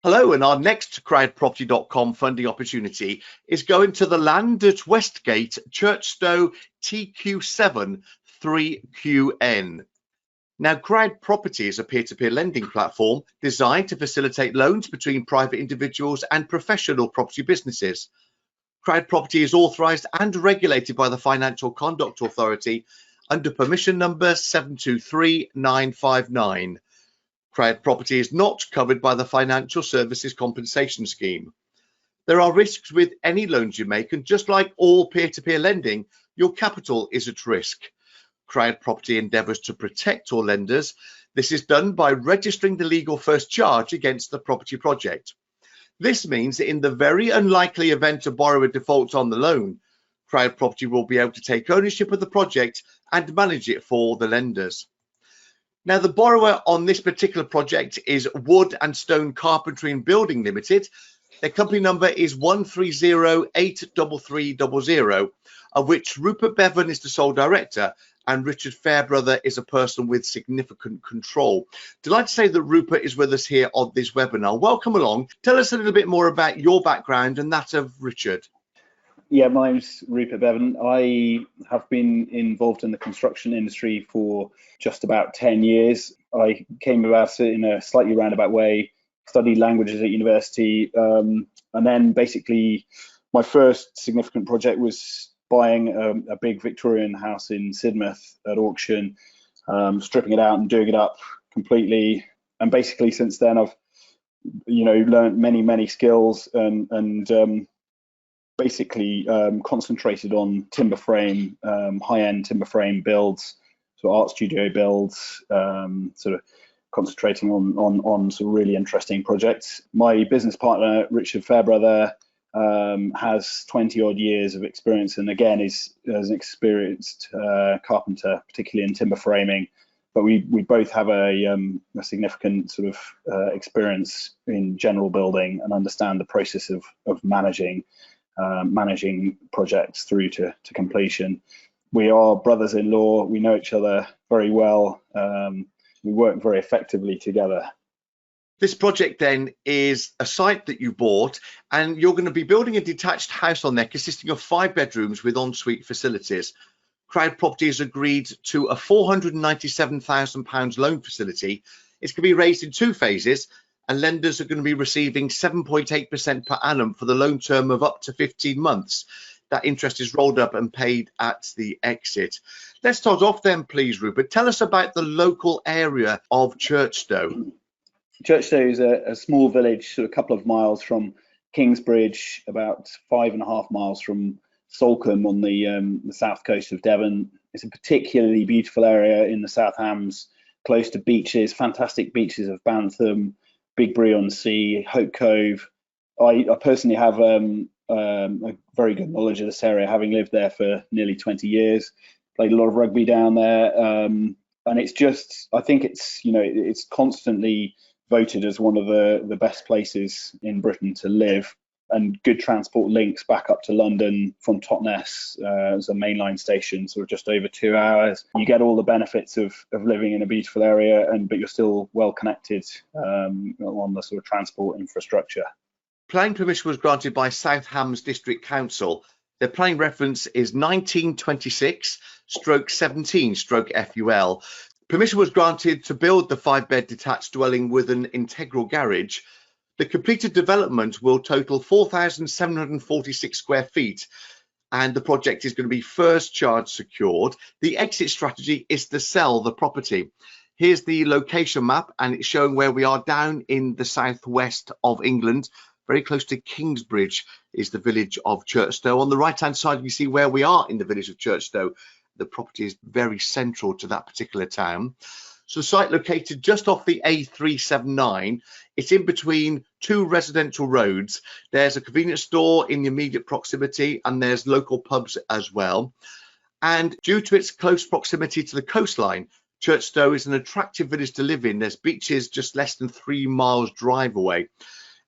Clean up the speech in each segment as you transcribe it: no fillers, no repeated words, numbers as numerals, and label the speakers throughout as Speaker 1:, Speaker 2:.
Speaker 1: Hello, and our next CrowdProperty.com funding opportunity is going to the land at Westgate, Churchstow, TQ7 3QN. Now, CrowdProperty is a peer-to-peer lending platform designed to facilitate loans between private individuals and professional property businesses. CrowdProperty is authorised and regulated by the Financial Conduct Authority under permission number 723959. CrowdProperty is not covered by the Financial Services Compensation Scheme. There are risks with any loans you make, and just like all peer-to-peer lending, your capital is at risk. CrowdProperty endeavours to protect all lenders. This is done by registering the legal first charge against the property project. This means that in the very unlikely event a borrower defaults on the loan, CrowdProperty will be able to take ownership of the project and manage it for the lenders. Now, the borrower on this particular project is Wood and Stone Carpentry and Building Limited. Their company number is 1308300, of which Rupert Bevan is the sole director and Richard Fairbrother is a person with significant control. Delighted to say that Rupert is with us here on this webinar. Welcome along. Tell us a little bit more about your background and that of Richard.
Speaker 2: Yeah, my name's Rupert Bevan. I have been involved in the construction industry for just about 10 years. I came about it in a slightly roundabout way, studied languages at university, and then basically my first significant project was buying a big Victorian house in Sidmouth at auction, stripping it out and doing it up completely. And basically since then I've learned many skills and basically concentrated on timber frame, high-end timber frame builds, so art studio builds, sort of concentrating on some really interesting projects. My business partner, Richard Fairbrother, has 20 odd years of experience, and again is an experienced carpenter, particularly in timber framing. But we both have a significant sort of experience in general building and understand the process of managing projects through to completion. We are brothers-in-law. We know each other very well. We work very effectively together.
Speaker 1: This project then is a site that you bought, and you're going to be building a detached house on there consisting of 5 bedrooms with ensuite facilities. CrowdProperty has agreed to a £497,000 loan facility. It's going to be raised in 2 phases, and lenders are going to be receiving 7.8% per annum for the loan term of up to 15 months. That interest is rolled up and paid at the exit. Let's start off then, please, Rupert. Tell us about the local area of Churchstow.
Speaker 2: Churchstow is a small village, a couple of miles from Kingsbridge, about 5.5 miles from Salcombe on the south coast of Devon. It's a particularly beautiful area in the South Hams, close to beaches, fantastic beaches of Bantham, Big Bree-on-Sea, Hope Cove. I personally have a very good knowledge of this area, having lived there for nearly 20 years, played a lot of rugby down there, and it's just, I think it's constantly voted as one of the best places in Britain to live, and good transport links back up to London from Totnes as a mainline station, sort of just over 2 hours. You get all the benefits of living in a beautiful area, but you're still well connected on the sort of transport infrastructure.
Speaker 1: Planning permission was granted by South Hams District Council. Their planning reference is 1926/17/FUL. Permission was granted to build the 5-bed detached dwelling with an integral garage. The completed development will total 4,746 square feet, and the project is going to be first charge secured. The exit strategy is to sell the property. Here's the location map, and it's showing where we are down in the southwest of England. Very close to Kingsbridge is the village of Churchstow. On the right-hand side, you see where we are in the village of Churchstow. The property is very central to that particular town. So the site located just off the A379. It's in between 2 residential roads. There's a convenience store in the immediate proximity, and there's local pubs as well. And due to its close proximity to the coastline, Churchstow is an attractive village to live in. There's beaches just less than 3 miles drive away.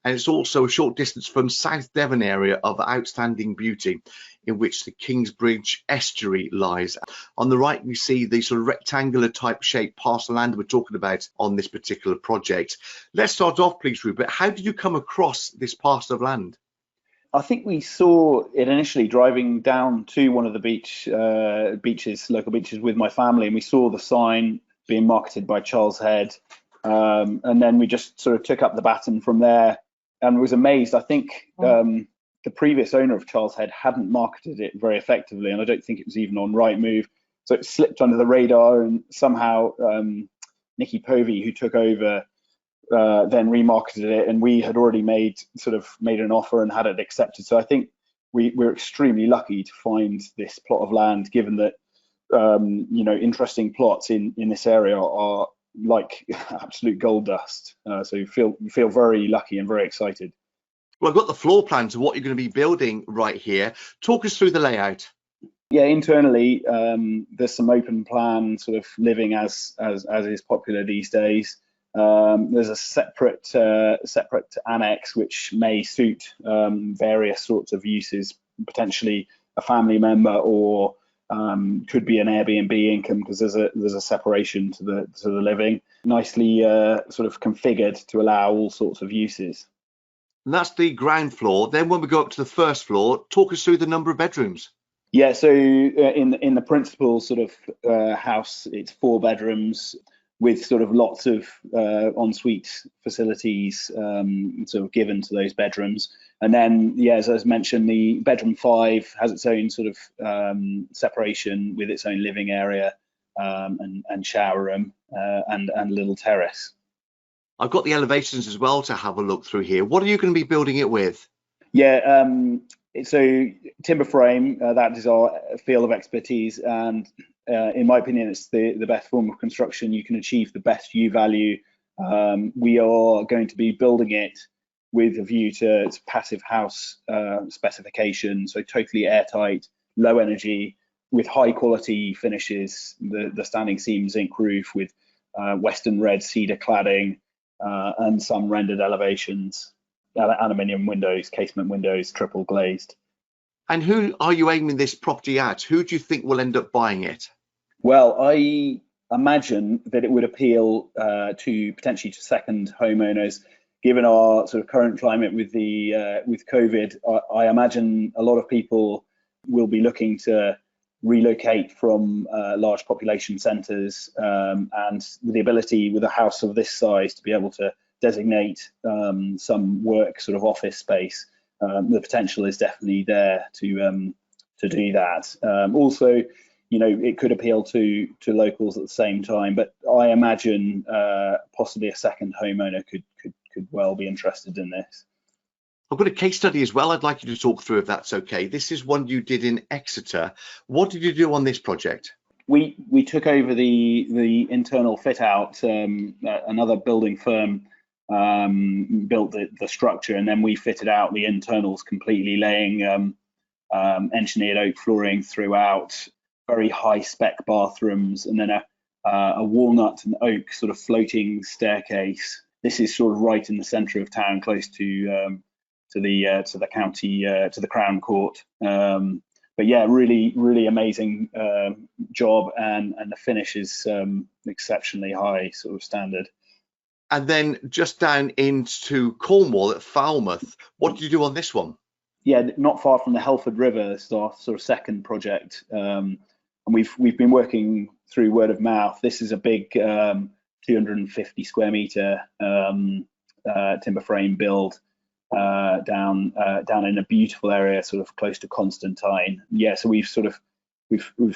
Speaker 1: and it's also a short distance from South Devon area of outstanding beauty, in which the Kingsbridge estuary lies. On the right, we see the sort of rectangular type shaped parcel land we're talking about on this particular project. Let's start off, please, Rupert. How did you come across this parcel of land?
Speaker 2: I think we saw it initially driving down to one of the local beaches with my family, and we saw the sign being marketed by Charles Head. And then we just sort of took up the baton from there and was amazed. I think the previous owner of Charles Head hadn't marketed it very effectively, and I don't think it was even on Rightmove. So it slipped under the radar, and somehow Nicky Povey, who took over, then remarketed it, and we had already made an offer and had it accepted. So I think we're extremely lucky to find this plot of land, given that interesting plots in this area are like absolute gold dust. So you feel very lucky and very excited.
Speaker 1: Well, I've got the floor plans of what you're going to be building right here. Talk us through the layout.
Speaker 2: Yeah, internally, there's some open plan sort of living as is popular these days. There's a separate annex which may suit various sorts of uses, potentially a family member, or could be an Airbnb income, because there's a separation to the living, nicely sort of configured to allow all sorts of uses.
Speaker 1: And that's the ground floor. Then when we go up to the first floor, talk us through the number of bedrooms.
Speaker 2: Yeah, so in the principal sort of house, it's 4 bedrooms with sort of lots of ensuite facilities sort of given to those bedrooms. And then, yeah, as mentioned, the bedroom 5 has its own sort of separation with its own living area and shower room and a little terrace.
Speaker 1: I've got the elevations as well to have a look through here. What are you going to be building it with?
Speaker 2: Yeah, so timber frame, that is our field of expertise, and in my opinion, it's the best form of construction. You can achieve the best U value. We are going to be building it with a view to its passive house specification, so totally airtight, low energy, with high quality finishes. The standing seam zinc roof with Western red cedar cladding and some rendered elevations. Aluminium windows, casement windows, triple glazed.
Speaker 1: And who are you aiming this property at? Who do you think will end up buying it?
Speaker 2: Well, I imagine that it would appeal potentially to second homeowners, given our sort of current climate with COVID. I imagine a lot of people will be looking to relocate from large population centres, and with the ability with a house of this size to be able to designate some work sort of office space. The potential is definitely there to do that. Also, it could appeal to locals at the same time, but I imagine possibly a second homeowner could well be interested in this.
Speaker 1: I've got a case study as well I'd like you to talk through, if that's okay. This is one you did in Exeter. What did you do on this project?
Speaker 2: We took over the internal fit out. Another building firm built the structure, and then we fitted out the internals completely, laying engineered oak flooring throughout, very high spec bathrooms, and then a walnut and oak sort of floating staircase. This is sort of right in the centre of town, close to the county, to the Crown Court. But yeah, really amazing job, and the finish is exceptionally high sort of standard.
Speaker 1: And then just down into Cornwall at Falmouth, what did you do on this one?
Speaker 2: Yeah, not far from the Helford River. It's our sort of second project, and we've been working through word of mouth. This is a big 250 square metre timber frame build down in a beautiful area, sort of close to Constantine. Yeah, so we've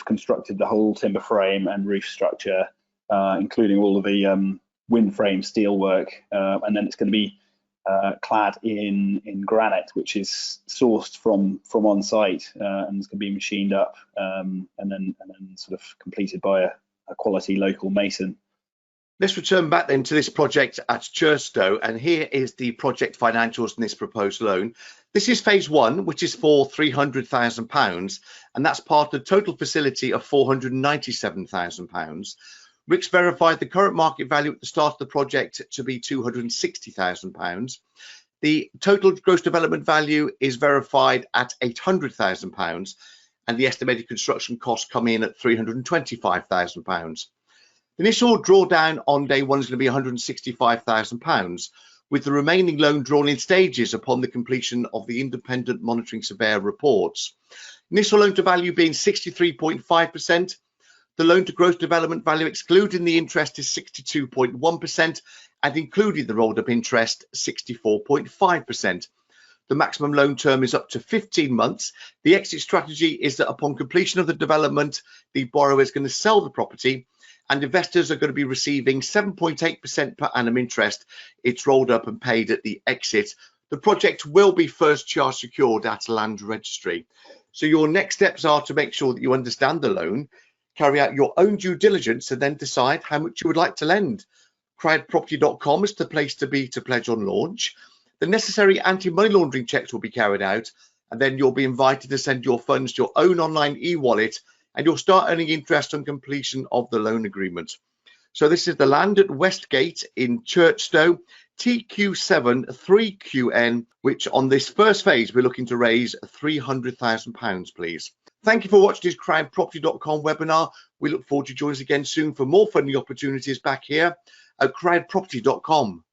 Speaker 2: constructed the whole timber frame and roof structure, including all of the wind frame steelwork, and then it's going to be clad in granite, which is sourced from on site, and it's going to be machined up, and then sort of completed by a quality local mason.
Speaker 1: Let's return back then to this project at Churchstow, and here is the project financials in this proposed loan. This is phase 1, which is for £300,000, and that's part of the total facility of £497,000. Rick's verified the current market value at the start of the project to be £260,000. The total gross development value is verified at £800,000 and the estimated construction costs come in at £325,000. The initial drawdown on day one is going to be £165,000, with the remaining loan drawn in stages upon the completion of the independent monitoring surveyor reports. Initial loan to value being 63.5%. The loan to gross development value excluding the interest is 62.1% and including the rolled up interest 64.5%. The maximum loan term is up to 15 months. The exit strategy is that upon completion of the development, the borrower is going to sell the property and investors are going to be receiving 7.8% per annum interest. It's rolled up and paid at the exit. The project will be first charge secured at a land registry. So your next steps are to make sure that you understand the loan, carry out your own due diligence and then decide how much you would like to lend. CrowdProperty.com is the place to be to pledge on launch. The necessary anti-money laundering checks will be carried out and then you'll be invited to send your funds to your own online e-wallet and you'll start earning interest on completion of the loan agreement. So this is the land at Westgate in Churchstow, TQ7 3QN, which on this first phase we're looking to raise £300,000, please. Thank you for watching this CrowdProperty.com webinar. We look forward to joining us again soon for more funding opportunities back here at CrowdProperty.com.